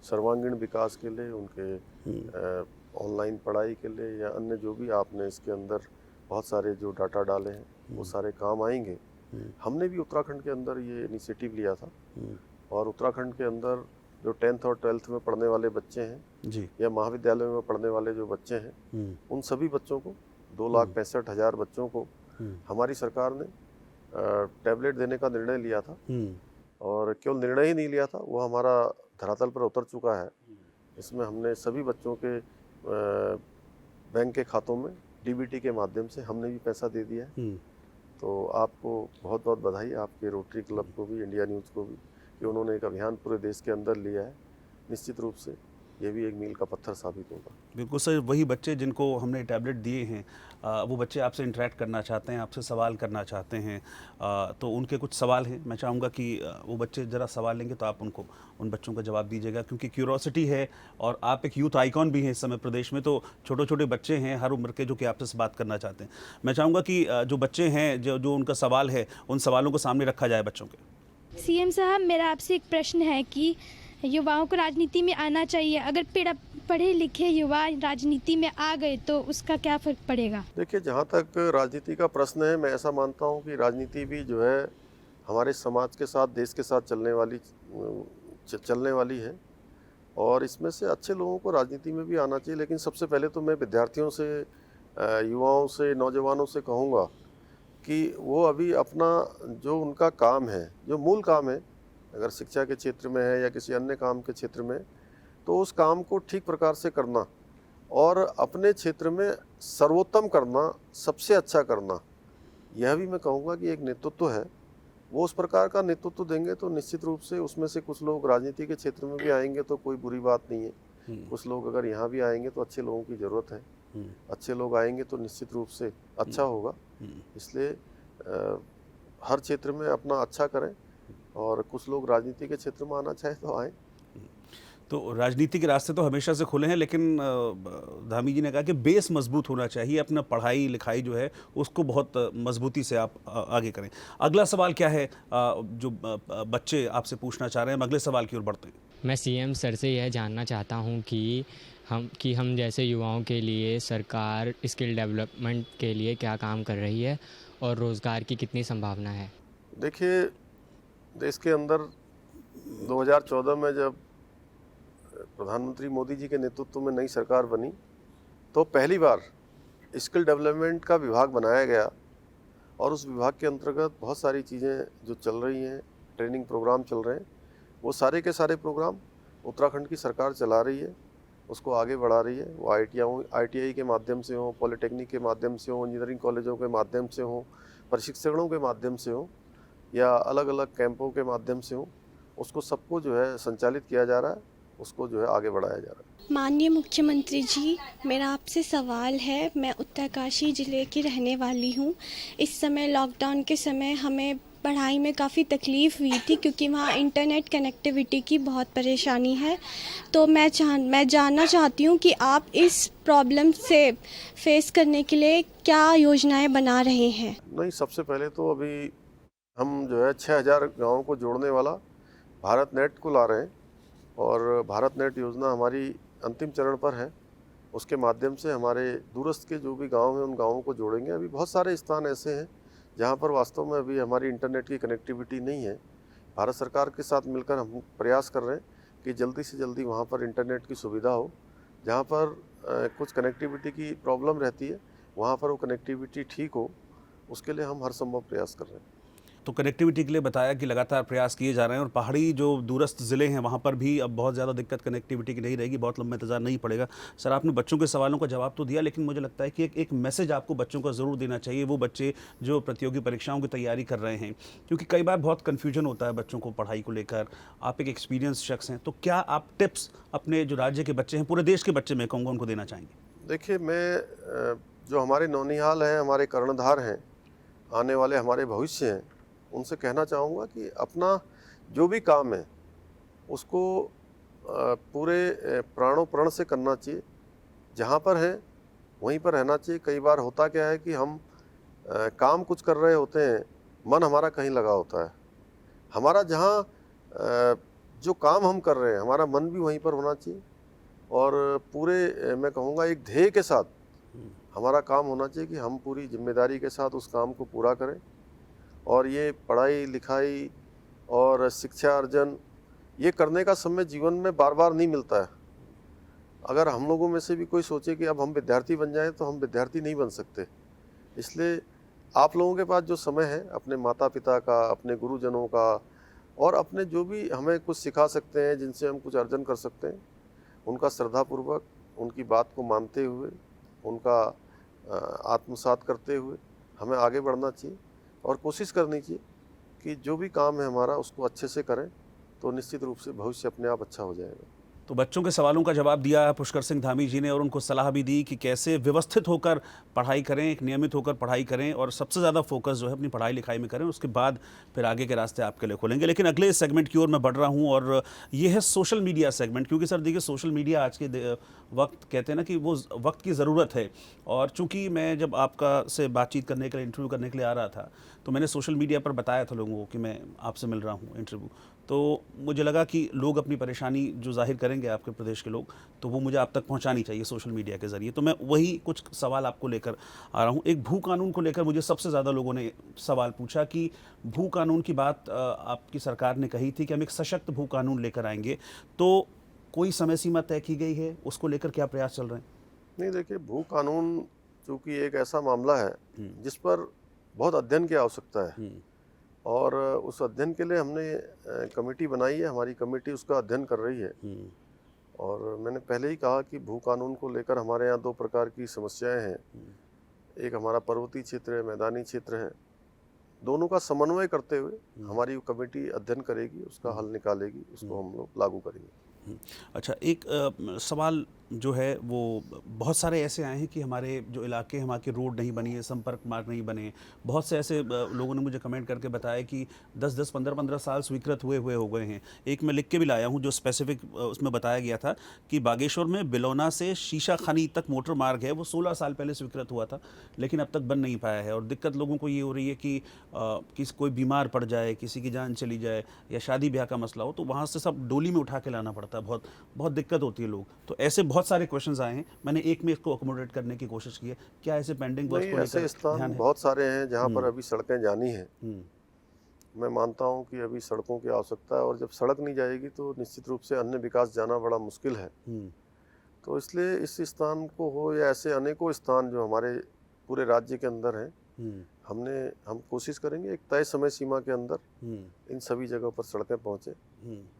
सर्वांगीण विकास के लिए, उनके ऑनलाइन पढ़ाई के लिए या अन्य जो भी आपने इसके अंदर बहुत सारे जो डाटा डाले हैं वो सारे काम आएंगे। हमने भी उत्तराखंड के अंदर ये इनिशिएटिव लिया था और उत्तराखंड के अंदर जो 10th और 12th में पढ़ने वाले बच्चे हैं जी, या महाविद्यालय में पढ़ने वाले जो बच्चे हैं, उन सभी बच्चों को 2,65,000 बच्चों को हमारी सरकार ने टैबलेट देने का निर्णय लिया था। और केवल निर्णय ही नहीं लिया था, वो हमारा धरातल पर उतर चुका है। इसमें हमने सभी बच्चों के बैंक के खातों में DBT के माध्यम से हमने भी पैसा दे दिया है। तो आपको बहुत बहुत बधाई, आपके रोटरी क्लब को भी, इंडिया न्यूज़ को भी, कि उन्होंने एक अभियान पूरे देश के अंदर लिया है। निश्चित रूप से ये भी एक मील का पत्थर साबित होगा। बिल्कुल सर, वही बच्चे जिनको हमने टैबलेट दिए हैं वो बच्चे आपसे इंटरेक्ट करना चाहते हैं, आपसे सवाल करना चाहते हैं। तो उनके कुछ सवाल हैं, मैं चाहूँगा कि वो बच्चे ज़रा सवाल लेंगे तो आप उनको उन बच्चों का जवाब दीजिएगा, क्योंकि क्यूरोसिटी है और आप एक यूथ आइकॉन भी हैं इस समय प्रदेश में। तो छोटे छोटे बच्चे हैं हर उम्र के जो कि आपसे बात करना चाहते हैं। मैं चाहूँगा कि जो बच्चे हैं, जो उनका सवाल है, उन सवालों को सामने रखा जाए बच्चों के। CM साहब, मेरा आपसे एक प्रश्न है कि युवाओं को राजनीति में आना चाहिए। अगर पढ़े लिखे युवा राजनीति में आ गए तो उसका क्या फ़र्क पड़ेगा? देखिए, जहाँ तक राजनीति का प्रश्न है, मैं ऐसा मानता हूँ कि राजनीति भी जो है हमारे समाज के साथ, देश के साथ चलने वाली है। और इसमें से अच्छे लोगों को राजनीति में भी आना चाहिए। लेकिन सबसे पहले तो मैं विद्यार्थियों से, युवाओं से, नौजवानों से कहूँगा कि वो अभी अपना जो उनका काम है, जो मूल काम है, अगर शिक्षा के क्षेत्र में है या किसी अन्य काम के क्षेत्र में, तो उस काम को ठीक प्रकार से करना और अपने क्षेत्र में सर्वोत्तम करना, सबसे अच्छा करना, यह भी मैं कहूँगा कि एक नेतृत्व है। वो उस प्रकार का नेतृत्व देंगे तो निश्चित रूप से उसमें से कुछ लोग राजनीति के क्षेत्र में भी आएंगे तो कोई बुरी बात नहीं है। कुछ लोग अगर यहाँ भी आएंगे तो अच्छे लोगों की ज़रूरत है। अच्छे लोग आएंगे तो निश्चित रूप से अच्छा होगा। इसलिए हर क्षेत्र में अपना अच्छा करें और कुछ लोग राजनीति के क्षेत्र में आना चाहे तो आएँ। तो राजनीति के रास्ते तो हमेशा से खुले हैं, लेकिन धामी जी ने कहा कि बेस मजबूत होना चाहिए। अपना पढ़ाई लिखाई जो है उसको बहुत मजबूती से आप आगे करें। अगला सवाल क्या है जो बच्चे आपसे पूछना चाह रहे हैं? हम अगले सवाल की ओर बढ़ते हैं। मैं सीएम सर से यह जानना चाहता हूं कि हम जैसे युवाओं के लिए सरकार स्किल डेवलपमेंट के लिए क्या काम कर रही है और रोज़गार की कितनी संभावना है। देखिए, देश के अंदर 2014 में जब प्रधानमंत्री मोदी जी के नेतृत्व में नई सरकार बनी तो पहली बार स्किल डेवलपमेंट का विभाग बनाया गया और उस विभाग के अंतर्गत बहुत सारी चीज़ें जो चल रही हैं, ट्रेनिंग प्रोग्राम चल रहे हैं, वो सारे के सारे प्रोग्राम उत्तराखंड की सरकार चला रही है, उसको आगे बढ़ा रही है। वो ITI के माध्यम से हो, पॉलिटेक्निक के माध्यम से हो, इंजीनियरिंग कॉलेजों के माध्यम से हो, प्रशिक्षणों के माध्यम से हो या अलग अलग कैंपों के माध्यम से हो, उसको सबको जो है संचालित किया जा रहा है, उसको जो है आगे बढ़ाया जा रहा है। माननीय मुख्यमंत्री जी, मेरा आपसे सवाल है। मैं उत्तरकाशी ज़िले की रहने वाली हूँ। इस समय लॉकडाउन के समय हमें पढ़ाई में काफ़ी तकलीफ़ हुई थी क्योंकि वहाँ इंटरनेट कनेक्टिविटी की बहुत परेशानी है। तो मैं जानना चाहती हूँ कि आप इस प्रॉब्लम से फेस करने के लिए क्या योजनाएं बना रहे हैं। नहीं, सबसे पहले तो अभी हम जो है 6000 गाँवों को जोड़ने वाला भारत नेट को ला रहे हैं और भारत नेट योजना हमारी अंतिम चरण पर है। उसके माध्यम से हमारे दूरस्थ के जो भी गांव हैं उन गांवों को जोड़ेंगे। अभी बहुत सारे स्थान ऐसे हैं जहां पर वास्तव में अभी हमारी इंटरनेट की कनेक्टिविटी नहीं है। भारत सरकार के साथ मिलकर हम प्रयास कर रहे हैं कि जल्दी से जल्दी वहां पर इंटरनेट की सुविधा हो। जहां पर कुछ कनेक्टिविटी की प्रॉब्लम रहती है वहां पर वो कनेक्टिविटी ठीक हो, उसके लिए हम हर संभव प्रयास कर रहे हैं। तो कनेक्टिविटी के लिए बताया कि लगातार प्रयास किए जा रहे हैं और पहाड़ी जो दूरस्थ ज़िले हैं वहाँ पर भी अब बहुत ज़्यादा दिक्कत कनेक्टिविटी की नहीं रहेगी, बहुत लंबा इंतजार नहीं पड़ेगा। सर, आपने बच्चों के सवालों का जवाब तो दिया, लेकिन मुझे लगता है कि एक मैसेज आपको बच्चों को ज़रूर देना चाहिए, वो बच्चे जो प्रतियोगी परीक्षाओं की तैयारी कर रहे हैं, क्योंकि कई बार बहुत कन्फ्यूजन होता है बच्चों को पढ़ाई को लेकर। आप एक एक्सपीरियंस शख्स हैं, तो क्या आप टिप्स अपने जो राज्य के बच्चे हैं, पूरे देश के बच्चे मैं कहूँगा, उनको देना चाहेंगे? देखिए, मैं जो हमारे नौनिहाल हैं, हमारे कर्णधार हैं, आने वाले हमारे भविष्य हैं, उनसे कहना चाहूँगा कि अपना जो भी काम है उसको पूरे प्राणों प्रण से करना चाहिए। जहाँ पर है वहीं पर रहना चाहिए। कई बार होता क्या है कि हम काम कुछ कर रहे होते हैं, मन हमारा कहीं लगा होता है। हमारा जहाँ जो काम हम कर रहे हैं हमारा मन भी वहीं पर होना चाहिए और पूरे मैं कहूँगा एक ध्येय के साथ हमारा काम होना चाहिए कि हम पूरी जिम्मेदारी के साथ उस काम को पूरा करें। और ये पढ़ाई लिखाई और शिक्षा अर्जन ये करने का समय जीवन में बार बार नहीं मिलता है। अगर हम लोगों में से भी कोई सोचे कि अब हम विद्यार्थी बन जाएं तो हम विद्यार्थी नहीं बन सकते। इसलिए आप लोगों के पास जो समय है अपने माता पिता का, अपने गुरुजनों का और अपने जो भी हमें कुछ सिखा सकते हैं, जिनसे हम कुछ अर्जन कर सकते हैं, उनका श्रद्धापूर्वक उनकी बात को मानते हुए, उनका आत्मसात करते हुए हमें आगे बढ़ना चाहिए और कोशिश करनी चाहिए कि जो भी काम है हमारा उसको अच्छे से करें, तो निश्चित रूप से भविष्य अपने आप अच्छा हो जाएगा। तो बच्चों के सवालों का जवाब दिया पुष्कर सिंह धामी जी ने और उनको सलाह भी दी कि कैसे व्यवस्थित होकर पढ़ाई करें, एक नियमित होकर पढ़ाई करें और सबसे ज़्यादा फोकस जो है अपनी पढ़ाई लिखाई में करें। उसके बाद फिर आगे के रास्ते आपके लिए खोलेंगे। लेकिन अगले सेगमेंट की ओर मैं बढ़ रहा हूं और ये है सोशल मीडिया सेगमेंट, क्योंकि सर देखिए सोशल मीडिया आज के वक्त कहते हैं ना कि वो वक्त की ज़रूरत है। और चूँकि मैं जब आपका से बातचीत करने के लिए, इंटरव्यू करने के लिए आ रहा था, तो मैंने सोशल मीडिया पर बताया था लोगों को कि मैं आपसे मिल रहा हूँ इंटरव्यू। तो मुझे लगा कि लोग अपनी परेशानी जो जाहिर करेंगे आपके प्रदेश के लोग, तो वो मुझे आप तक पहुंचानी चाहिए सोशल मीडिया के ज़रिए। तो मैं वही कुछ सवाल आपको लेकर आ रहा हूं। एक भू कानून को लेकर मुझे सबसे ज़्यादा लोगों ने सवाल पूछा कि भू कानून की बात आपकी सरकार ने कही थी कि हम एक सशक्त भू कानून लेकर आएंगे। तो कोई समय सीमा तय की गई है, उसको लेकर क्या प्रयास चल रहे हैं? नहीं देखिए, भू कानून चूँकि एक ऐसा मामला है जिस पर बहुत अध्ययन की आवश्यकता है, और उस अध्ययन के लिए हमने कमेटी बनाई है। हमारी कमेटी उसका अध्ययन कर रही है। और मैंने पहले ही कहा कि भू कानून को लेकर हमारे यहाँ 2 प्रकार की समस्याएं हैं। एक हमारा पर्वतीय क्षेत्र है, मैदानी क्षेत्र है। दोनों का समन्वय करते हुए हमारी कमेटी अध्ययन करेगी, उसका हल निकालेगी, उसको हम लोग लागू करेंगे। अच्छा, एक सवाल जो है वो बहुत सारे ऐसे आए हैं कि हमारे जो इलाके हैं वहाँ की रोड नहीं बनी है, संपर्क मार्ग नहीं बने। बहुत से ऐसे लोगों ने मुझे कमेंट करके बताया कि 10-10, 15-15 साल स्वीकृत हुए हो गए हैं। एक मैं लिख के भी लाया हूँ जो स्पेसिफिक उसमें बताया गया था कि बागेश्वर में बिलौना से शीशा खानी तक मोटर मार्ग है, वो 16 साल पहले स्वीकृत हुआ था, लेकिन अब तक बन नहीं पाया है। और दिक्कत लोगों को ये हो रही है कि कोई बीमार पड़ जाए, किसी की जान चली जाए या शादी ब्याह का मसला हो तो वहाँ से सब डोली में उठा के लाना पड़ता है। बहुत दिक्कत होती है लोग। तो ऐसे बहुत सारे क्वेश्चंस आए हैं, मैंने एक में इसको अकोमोडेट करने की कोशिश की है। क्या ऐसे पेंडिंग वर्क्स को ऐसे लेकर स्थान ध्यान है? बहुत सारे हैं जहाँ पर अभी सड़कें जानी हैं। मैं मानता हूँ कि अभी सड़कों की आवश्यकता है, और जब सड़क नहीं जाएगी तो निश्चित रूप से अन्य विकास जाना बड़ा मुश्किल है। तो इसलिए इस स्थान को हो या ऐसे अनेकों स्थान जो हमारे पूरे राज्य के अंदर हैं, हम कोशिश करेंगे एक तय समय सीमा के अंदर इन सभी जगहों पर सड़कें पहुँचे।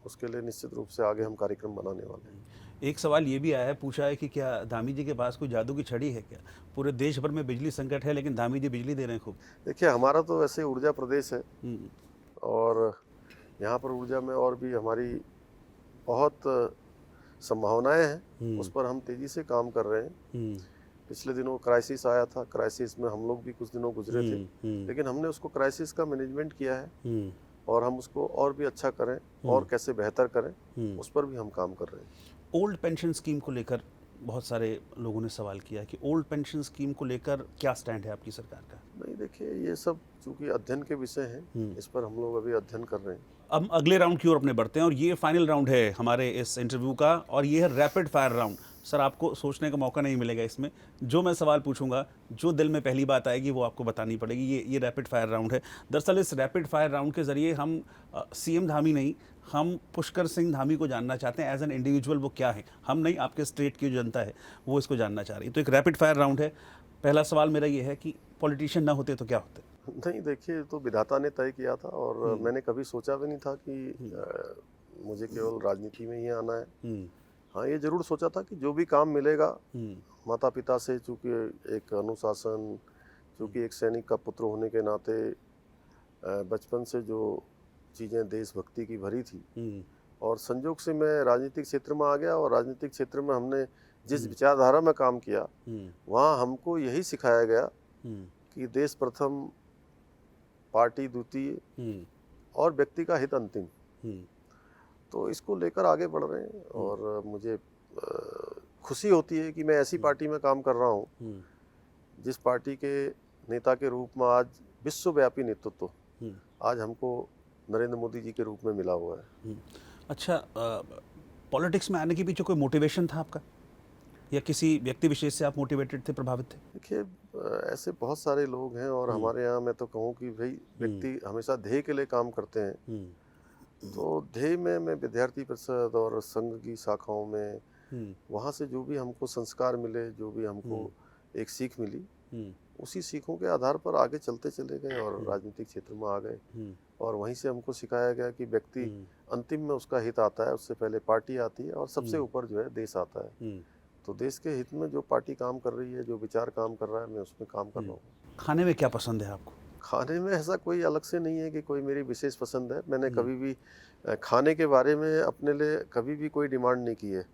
उसके लिए निश्चित रूप से आगे हम कार्यक्रम बनाने वाले हैं। एक सवाल ये भी आया है, पूछा है कि क्या धामी जी के पास कोई जादू की छड़ी है क्या? पूरे देश भर में बिजली संकट है लेकिन धामी जी बिजली दे रहे हैं खूब। देखिए, हमारा तो वैसे ऊर्जा प्रदेश है, और यहाँ पर ऊर्जा में और भी हमारी बहुत संभावनाएं हैं। उस पर हम तेजी से काम कर रहे हैं। पिछले दिनों क्राइसिस आया था, क्राइसिस में हम लोग भी कुछ दिनों गुजरे थे, लेकिन हमने उसको क्राइसिस का मैनेजमेंट किया है, और हम उसको और भी अच्छा करें और कैसे बेहतर करें, उस पर भी हम काम कर रहे हैं। ओल्ड पेंशन स्कीम को लेकर बहुत सारे लोगों ने सवाल किया कि ओल्ड पेंशन स्कीम को लेकर क्या स्टैंड है आपकी सरकार का? नहीं देखिए, ये सब चूंकि अध्ययन के विषय हैं, इस पर हम लोग अभी अध्ययन कर रहे हैं। अब अगले राउंड की ओर अपने बढ़ते हैं, और ये फाइनल राउंड है हमारे इस इंटरव्यू का, और ये है रैपिड फायर राउंड। सर, आपको सोचने का मौका नहीं मिलेगा इसमें। जो मैं सवाल पूछूंगा, जो दिल में पहली बात आएगी वो आपको बतानी पड़ेगी। ये रैपिड फायर राउंड है। दरअसल इस रैपिड फायर राउंड के जरिए हम सीएम धामी नहीं, हम पुष्कर सिंह धामी को जानना चाहते हैं एज एन इंडिविजुअल। वो क्या है, हम नहीं, आपके स्टेट की जो जनता है वो इसको जानना चाह रही है। तो एक रैपिड फायर राउंड है। पहला सवाल मेरा ये है कि पॉलिटिशियन ना होते तो क्या होते? नहीं देखिए, तो विधाता ने तय किया था, और मैंने कभी सोचा भी नहीं था कि मुझे केवल राजनीति में ही आना है। हाँ, ये जरूर सोचा था कि जो भी काम मिलेगा माता पिता से, चूँकि एक अनुशासन, चूँकि एक सैनिक का पुत्र होने के नाते बचपन से जो चीज़ें देशभक्ति की भरी थी, और संजोग से मैं राजनीतिक क्षेत्र में आ गया, और राजनीतिक क्षेत्र में हमने जिस विचारधारा में काम किया वहाँ हमको यही सिखाया गया कि देश प्रथम, पार्टी द्वितीय, और व्यक्ति का हित अंतिम। तो इसको लेकर आगे बढ़ रहे हैं, और मुझे खुशी होती है कि मैं ऐसी पार्टी में काम कर रहा हूँ जिस पार्टी के नेता के रूप में आज विश्वव्यापी नेतृत्व आज हमको नरेंद्र मोदी जी के रूप में मिला हुआ है। अच्छा, पॉलिटिक्स में आने के पीछे कोई मोटिवेशन था आपका, या किसी व्यक्ति विशेष से आप मोटिवेटेड थे, प्रभावित थे? देखिए, ऐसे बहुत सारे लोग हैं, और हमारे यहाँ मैं तो कहूँ कि भाई व्यक्ति हमेशा ध्येय के लिए काम करते हैं। तो ध्येय में मैं विद्यार्थी परिषद और संघ की शाखाओं में, वहाँ से जो भी हमको संस्कार मिले, जो भी हमको एक सीख मिली, उसी सीखों के आधार पर आगे चलते चले गए और राजनीतिक क्षेत्र में आ गए। और वहीं से हमको सिखाया गया कि व्यक्ति अंतिम में उसका हित आता है, उससे पहले पार्टी आती है, और सबसे ऊपर जो है देश आता है। तो देश के हित में जो पार्टी काम कर रही है, जो विचार काम कर रहा है, मैं उसमें काम कर रहा हूँ। खाने में क्या पसंद है आपको? खाने में ऐसा कोई अलग से नहीं है कि कोई मेरी विशेष पसंद है। मैंने कभी भी खाने के बारे में अपने लिए कभी भी कोई डिमांड नहीं की है।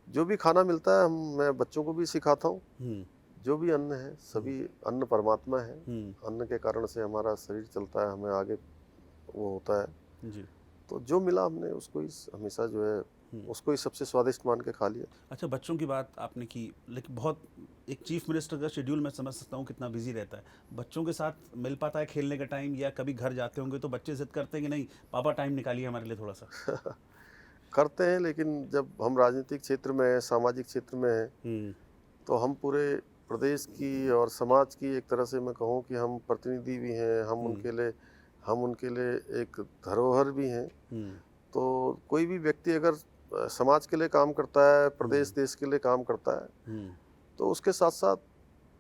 जो भी खाना मिलता है मैं बच्चों को भी सिखाता हूँ। जो भी अन्न है, सभी अन्न परमात्मा है। अन्न के कारण से हमारा शरीर चलता है, हमें आगे वो होता है जी। तो जो मिला हमने उसको ही हमेशा जो है उसको ही सबसे स्वादिष्ट मान के खा लिया। अच्छा, बच्चों की बात आपने की, लेकिन बहुत एक चीफ मिनिस्टर का शेड्यूल मैं समझ सकता हूँ कितना बिजी रहता है। बच्चों के साथ मिल पाता है खेलने का टाइम, या कभी घर जाते होंगे तो बच्चे जिद करते हैं कि नहीं पापा टाइम निकालिए हमारे लिए थोड़ा सा? करते हैं, लेकिन जब हम राजनीतिक क्षेत्र में हैं, सामाजिक क्षेत्र में हैं, तो हम पूरे प्रदेश की और समाज की एक तरह से मैं कहूँ कि हम प्रतिनिधि भी हैं। हम उनके लिए एक धरोहर भी हैं। तो कोई भी व्यक्ति अगर समाज के लिए काम करता है, प्रदेश देश के लिए काम करता है, तो उसके साथ साथ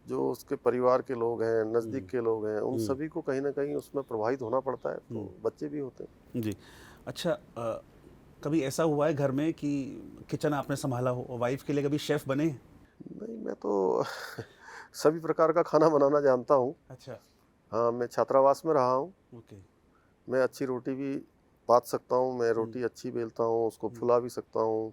जो उसके परिवार के लोग हैं, नज़दीक के लोग हैं, उन सभी को कहीं ना कहीं उसमें प्रभावित होना पड़ता है, तो बच्चे भी होते हैं। जी। अच्छा, कभी ऐसा हुआ है घर में कि किचन आपने संभाला हो और वाइफ के लिए कभी शेफ़ बने? नहीं, मैं तो सभी प्रकार का खाना बनाना जानता हूँ। अच्छा। हाँ, मैं छात्रावास में रहा हूँ। ओके। मैं अच्छी रोटी भी पाथ सकता हूँ, मैं रोटी अच्छी बेलता हूँ, उसको फुला भी सकता हूँ।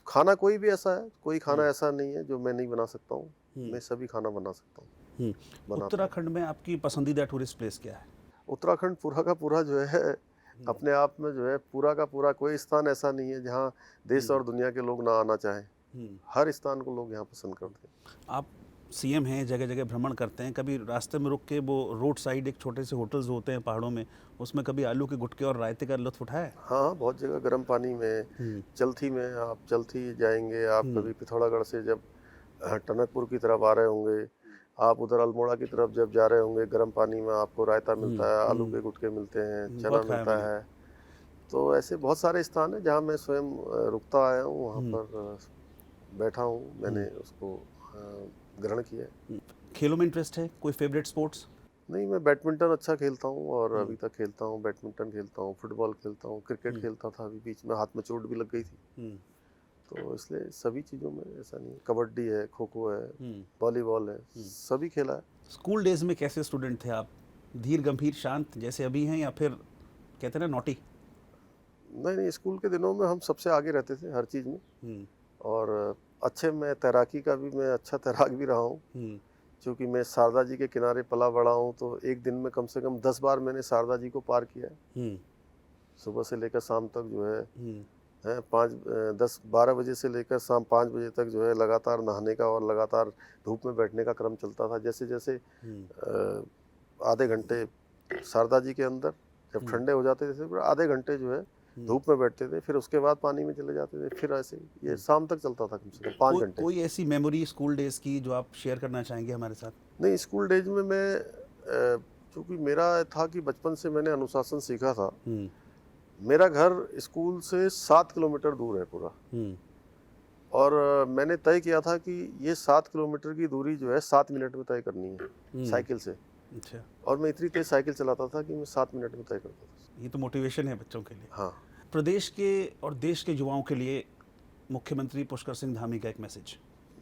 खाना कोई भी ऐसा है, कोई खाना ऐसा नहीं है जो मैं नहीं बना सकता हूँ। मैं सभी खाना बना सकता हूँ। बनाता उत्तराखंड में आपकी पसंदीदा टूरिस्ट प्लेस क्या है? उत्तराखंड पूरा का पूरा जो है अपने आप में जो है पूरा का पूरा कोई स्थान ऐसा नहीं है जहाँ देश और दुनिया के लोग ना आना चाहें। हर स्थान को लोग यहाँ पसंद करते हैं। आप सीएम हैं, जगह जगह भ्रमण करते हैं, कभी रास्ते में रुक के वो रोड साइड एक छोटे से होटल्स होते हैं पहाड़ों में, उसमें कभी आलू के गुटके और रायते का लुत्फ उठाया है? हाँ, बहुत जगह गर्म पानी में, चलथी में, आप चलथी जाएंगे, आप कभी पिथौरागढ़ से जब टनकपुर की तरफ आ रहे होंगे, आप उधर अल्मोड़ा की तरफ जब जा रहे होंगे, गर्म पानी में आपको रायता मिलता है, आलू के गुटके मिलते हैं, चना मिलता है। तो ऐसे बहुत सारे स्थान हैं जहाँ मैं स्वयं रुकता आया हूँ, वहाँ पर बैठा हूँ, मैंने उसको ग्रहण किया है। खेलों में इंटरेस्ट है? कोई फेवरेट स्पोर्ट्स? नहीं, मैं बैडमिंटन अच्छा खेलता हूँ और अभी तक खेलता हूँ। बैडमिंटन खेलता हूँ, फुटबॉल खेलता हूँ, क्रिकेट खेलता था, अभी बीच में हाथ में चोट भी लग गई थी, तो इसलिए सभी चीज़ों में ऐसा नहीं है। कबड्डी है, खो खो है, वॉलीबॉल है, सभी खेला है। स्कूल डेज में कैसे स्टूडेंट थे आप? धीर गंभीर शांत जैसे अभी हैं, या फिर कहते हैं ना नॉटी? नहीं, स्कूल के दिनों में हम सबसे आगे रहते थे हर चीज़ में, और अच्छे मैं तैराकी का भी मैं अच्छा तैराक भी रहा हूँ, क्योंकि मैं शारदा जी के किनारे पला बड़ा हूँ, तो एक दिन में कम से कम 10 बार मैंने शारदा जी को पार किया है। सुबह से लेकर शाम तक जो है 10-12 बजे से लेकर शाम 5 बजे तक जो है लगातार नहाने का और लगातार धूप में बैठने का क्रम चलता था। जैसे जैसे आधे घंटे शारदा जी के अंदर जब ठंडे हो जाते थे, फिर आधे घंटे जो है धूप में बैठते थे, फिर उसके बाद पानी में चले जाते थे, फिर ऐसे ये शाम तक चलता था, कम से कम 5 घंटे। कोई ऐसी मेमोरी स्कूल डेज की जो आप शेयर करना चाहेंगे हमारे साथ? नहीं, स्कूल डेज में मैं क्योंकि मेरा था कि बचपन से मैंने अनुशासन सीखा था। मेरा घर स्कूल से 7 किलोमीटर दूर है पूरा, और मैंने तय किया था कि ये 7 किलोमीटर की दूरी जो है 7 मिनट में तय करनी है साइकिल से। अच्छा। और मैं इतनी तेज साइकिल चलाता था कि मैं 7 मिनट में तय करता था। ये तो मोटिवेशन है बच्चों के लिए। हाँ। प्रदेश के और देश के युवाओं के लिए मुख्यमंत्री पुष्कर सिंह धामी का एक मैसेज?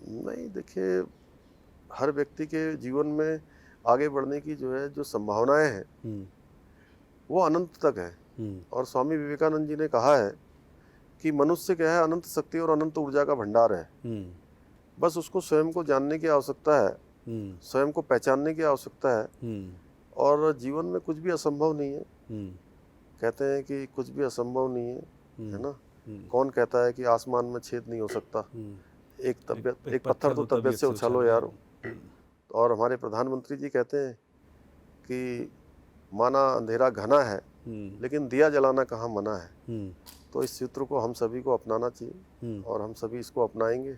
नहीं, देखिए, हर व्यक्ति के जीवन में आगे बढ़ने की जो है जो संभावनाएं हैं वो अनंत तक है, और स्वामी विवेकानंद जी ने कहा है कि मनुष्य क्या है, अनंत शक्ति और अनंत ऊर्जा का भंडार है। बस उसको स्वयं को जानने की आवश्यकता है, स्वयं को पहचानने की आवश्यकता है, और जीवन में कुछ भी असंभव नहीं है। कहते हैं कि कुछ भी असंभव नहीं है ना? कौन कहता है कि आसमान में छेद नहीं हो सकता? एक पत्थर तो तबीयत से उछालो यार। और हमारे प्रधानमंत्री जी कहते हैं कि माना अंधेरा घना है, लेकिन दिया जलाना कहाँ मना है। तो इस सूत्र को हम सभी को अपनाना चाहिए, और हम सभी इसको अपनाएंगे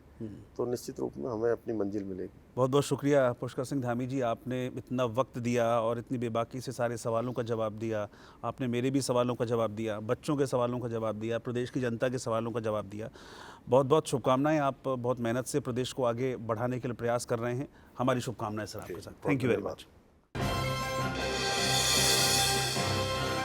तो निश्चित रूप में हमें अपनी मंजिल मिलेगी। बहुत बहुत शुक्रिया पुष्कर सिंह धामी जी, आपने इतना वक्त दिया और इतनी बेबाकी से सारे सवालों का जवाब दिया। आपने मेरे भी सवालों का जवाब दिया, बच्चों के सवालों का जवाब दिया, प्रदेश की जनता के सवालों का जवाब दिया। बहुत बहुत शुभकामनाएं। आप बहुत मेहनत से प्रदेश को आगे बढ़ाने के लिए प्रयास कर रहे हैं। हमारी शुभकामनाएं सर आपके साथ। Thank you very much.